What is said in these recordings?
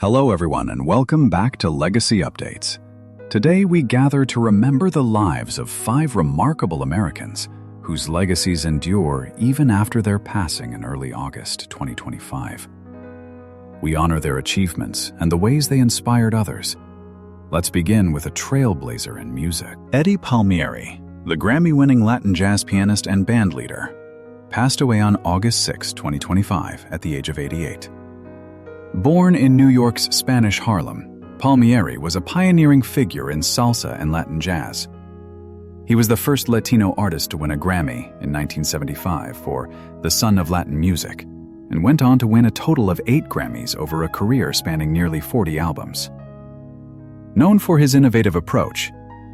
Hello everyone and welcome back to Legacy Updates. Today we gather to remember the lives of 5 remarkable Americans whose legacies endure even after their passing in early August 2025. We honor their achievements and the ways they inspired others. Let's begin with a trailblazer in music. Eddie Palmieri, the Grammy-winning Latin jazz pianist and bandleader, passed away on August 6, 2025 at the age of 88. Born in New York's Spanish Harlem, Palmieri was a pioneering figure in salsa and Latin jazz. He was the first Latino artist to win a Grammy in 1975 for The Son of Latin Music, and went on to win a total of 8 Grammys over a career spanning nearly 40 albums. Known for his innovative approach,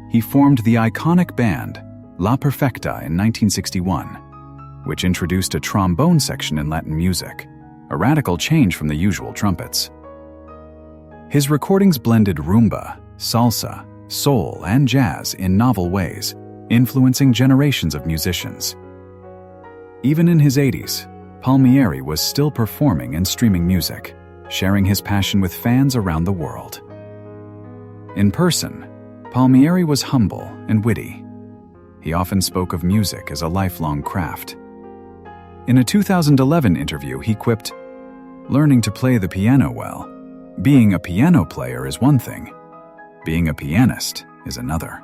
he formed the iconic band La Perfecta in 1961, which introduced a trombone section in Latin music, a radical change from the usual trumpets. His recordings blended rumba, salsa, soul, and jazz in novel ways, influencing generations of musicians. Even in his 80s, Palmieri was still performing and streaming music, sharing his passion with fans around the world. In person, Palmieri was humble and witty. He often spoke of music as a lifelong craft. In a 2011 interview, he quipped, "Learning to play the piano well. Being a piano player is one thing. Being a pianist is another."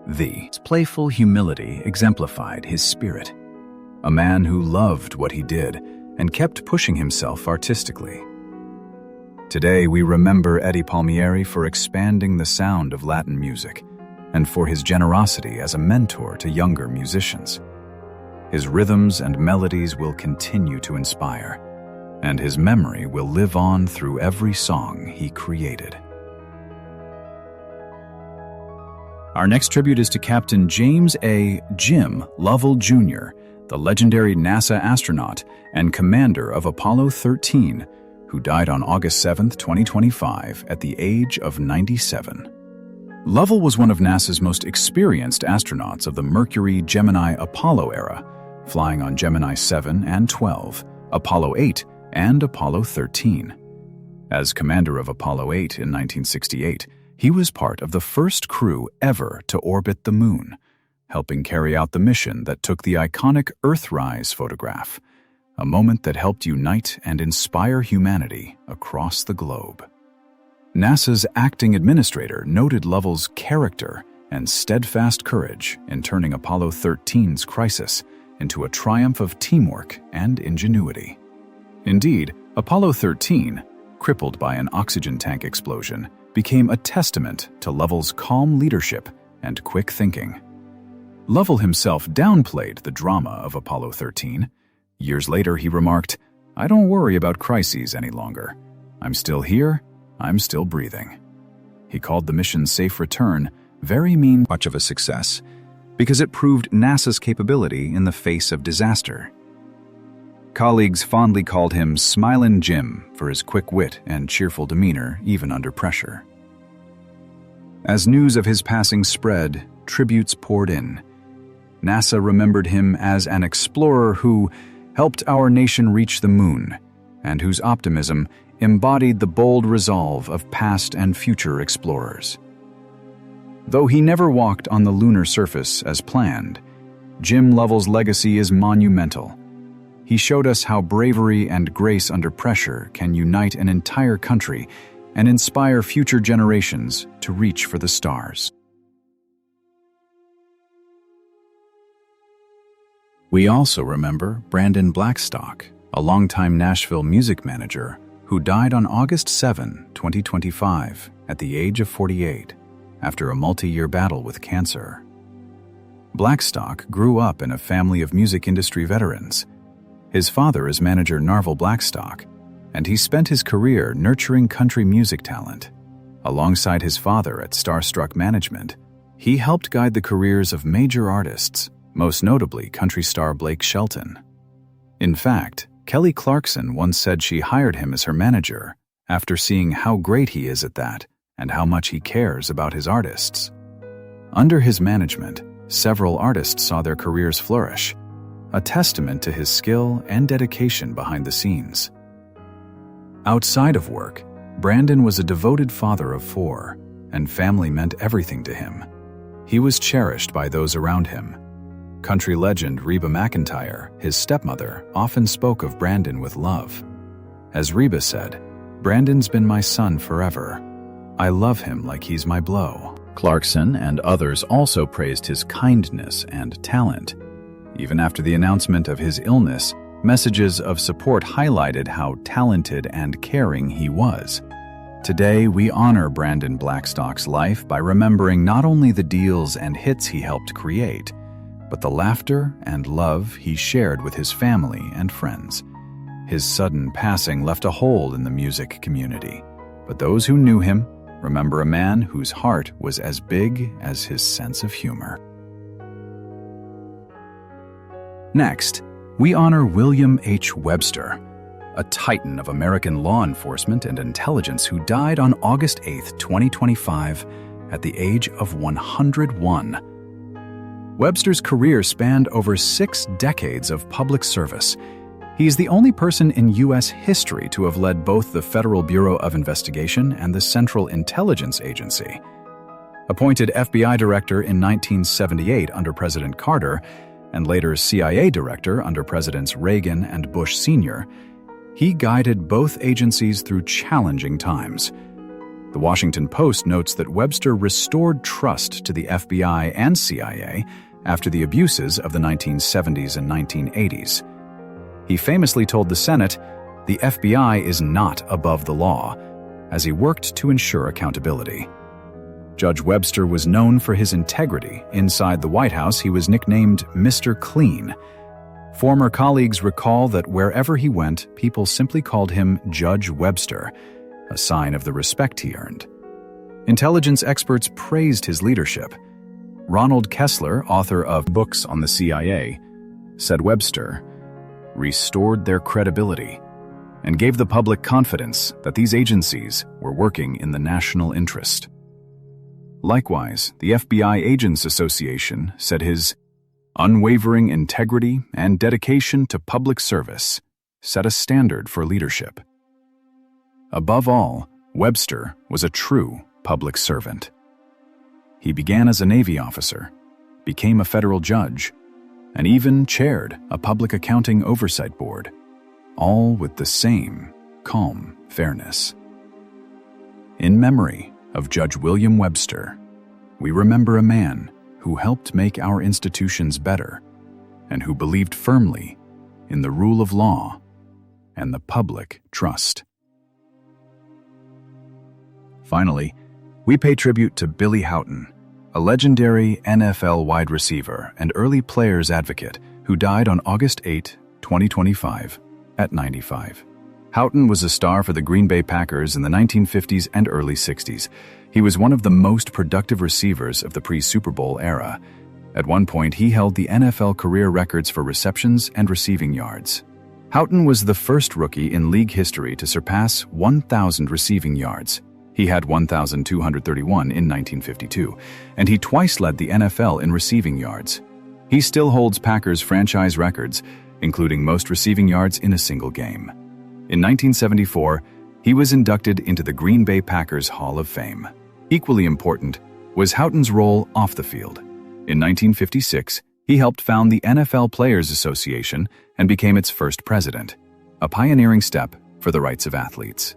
His playful humility exemplified his spirit. A man who loved what he did and kept pushing himself artistically. Today, we remember Eddie Palmieri for expanding the sound of Latin music and for his generosity as a mentor to younger musicians. His rhythms and melodies will continue to inspire, and his memory will live on through every song he created. Our next tribute is to Captain James A. Jim Lovell Jr., the legendary NASA astronaut and commander of Apollo 13, who died on August 7, 2025, at the age of 97. Lovell was one of NASA's most experienced astronauts of the Mercury-Gemini-Apollo era, flying on Gemini 7 and 12, Apollo 8, and Apollo 13. As commander of Apollo 8 in 1968, he was part of the first crew ever to orbit the Moon, helping carry out the mission that took the iconic Earthrise photograph, a moment that helped unite and inspire humanity across the globe. NASA's acting administrator noted Lovell's character and steadfast courage in turning Apollo 13's crisis into a triumph of teamwork and ingenuity. Indeed, Apollo 13, crippled by an oxygen tank explosion, became a testament to Lovell's calm leadership and quick thinking. Lovell himself downplayed the drama of Apollo 13. Years later, he remarked, "I don't worry about crises any longer. I'm still here, I'm still breathing." He called the mission's safe return much of a success because it proved NASA's capability in the face of disaster. Colleagues fondly called him Smilin' Jim for his quick wit and cheerful demeanor even under pressure. As news of his passing spread, tributes poured in. NASA remembered him as an explorer who helped our nation reach the moon, and whose optimism embodied the bold resolve of past and future explorers. Though he never walked on the lunar surface as planned, Jim Lovell's legacy is monumental. He showed us how bravery and grace under pressure can unite an entire country and inspire future generations to reach for the stars. We also remember Brandon Blackstock, a longtime Nashville music manager who died on August 7, 2025, at the age of 48, after a multi-year battle with cancer. Blackstock grew up in a family of music industry veterans. His father is manager Lovell Blackstock, and he spent his career nurturing country music talent. Alongside his father at Starstruck Management, he helped guide the careers of major artists, most notably country star Blake Shelton. In fact, Kelly Clarkson once said she hired him as her manager after seeing how great he is at that and how much he cares about his artists. Under his management, several artists saw their careers flourish, a testament to his skill and dedication behind the scenes. Outside of work, Brandon was a devoted father of 4, and family meant everything to him. He was cherished by those around him. Country legend Reba McEntire, his stepmother, often spoke of Brandon with love. As Reba said, "Brandon's been my son forever. I love him like he's my blow." Clarkson and others also praised his kindness and talent. Even after the announcement of his illness, messages of support highlighted how talented and caring he was. Today, we honor Brandon Blackstock's life by remembering not only the deals and hits he helped create, but the laughter and love he shared with his family and friends. His sudden passing left a hole in the music community, but those who knew him remember a man whose heart was as big as his sense of humor. Next, we honor William H. Webster, a titan of American law enforcement and intelligence who died on August 8, 2025, at the age of 101. Webster's career spanned over 6 decades of public service. He is the only person in U.S. history to have led both the Federal Bureau of Investigation and the Central Intelligence Agency. Appointed FBI director in 1978 under President Carter, and later CIA director under Presidents Reagan and Bush Sr., he guided both agencies through challenging times. The Washington Post notes that Webster restored trust to the FBI and CIA after the abuses of the 1970s and 1980s. He famously told the Senate, "The FBI is not above the law," as he worked to ensure accountability. Judge Webster was known for his integrity. Inside the White House, he was nicknamed Mr. Clean. Former colleagues recall that wherever he went, people simply called him Judge Webster, a sign of the respect he earned. Intelligence experts praised his leadership. Ronald Kessler, author of books on the CIA, said Webster restored their credibility and gave the public confidence that these agencies were working in the national interest. Likewise, the FBI Agents Association said his unwavering integrity and dedication to public service set a standard for leadership. Above all, Webster was a true public servant. He began as a Navy officer, became a federal judge, and even chaired a public accounting oversight board, all with the same calm fairness. In memory of Judge William Webster, we remember a man who helped make our institutions better and who believed firmly in the rule of law and the public trust. Finally, we pay tribute to Billy Howton, a legendary NFL wide receiver and early players advocate who died on August 8, 2025, at 95. Howton was a star for the Green Bay Packers in the 1950s and early 60s. He was one of the most productive receivers of the pre-Super Bowl era. At one point, he held the NFL career records for receptions and receiving yards. Howton was the first rookie in league history to surpass 1,000 receiving yards. He had 1,231 in 1952, and he twice led the NFL in receiving yards. He still holds Packers franchise records, including most receiving yards in a single game. In 1974, he was inducted into the Green Bay Packers Hall of Fame. Equally important was Houghton's role off the field. In 1956, he helped found the NFL Players Association and became its first president, a pioneering step for the rights of athletes.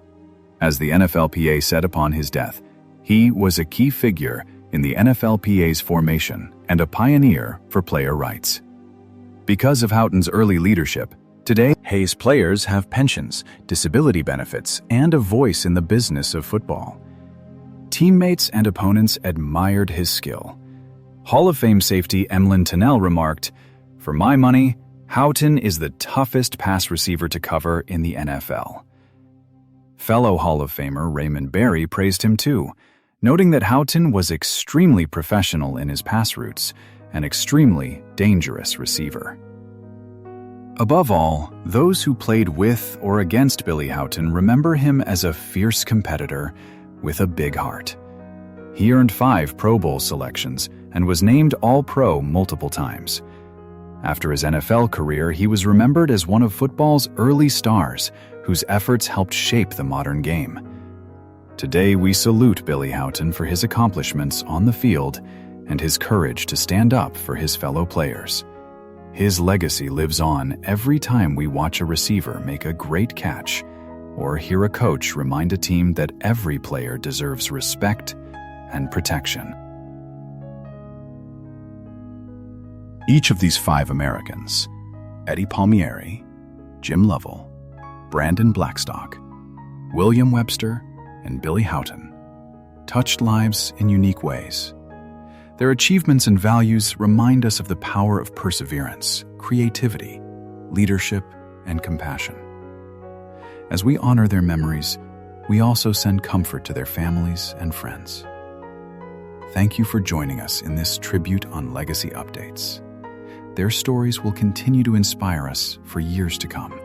As the NFLPA said upon his death, he was a key figure in the NFLPA's formation and a pioneer for player rights. Because of Houghton's early leadership, today Hayes players have pensions, disability benefits, and a voice in the business of football. Teammates and opponents admired his skill. Hall of Fame safety Emlyn Tennell remarked, "For my money, Howton is the toughest pass receiver to cover in the NFL." Fellow Hall of Famer Raymond Berry praised him too, noting that Howton was extremely professional in his pass routes, an extremely dangerous receiver. Above all, those who played with or against Billy Howton remember him as a fierce competitor with a big heart. He earned 5 Pro Bowl selections and was named All-Pro multiple times. After his NFL career, he was remembered as one of football's early stars whose efforts helped shape the modern game. Today, we salute Billy Howton for his accomplishments on the field and his courage to stand up for his fellow players. His legacy lives on every time we watch a receiver make a great catch or hear a coach remind a team that every player deserves respect and protection. Each of these 5 Americans, Eddie Palmieri, Jim Lovell, Brandon Blackstock, William Webster, and Billy Howton, touched lives in unique ways. Their achievements and values remind us of the power of perseverance, creativity, leadership, and compassion. As we honor their memories, we also send comfort to their families and friends. Thank you for joining us in this tribute on Legacy Updates. Their stories will continue to inspire us for years to come.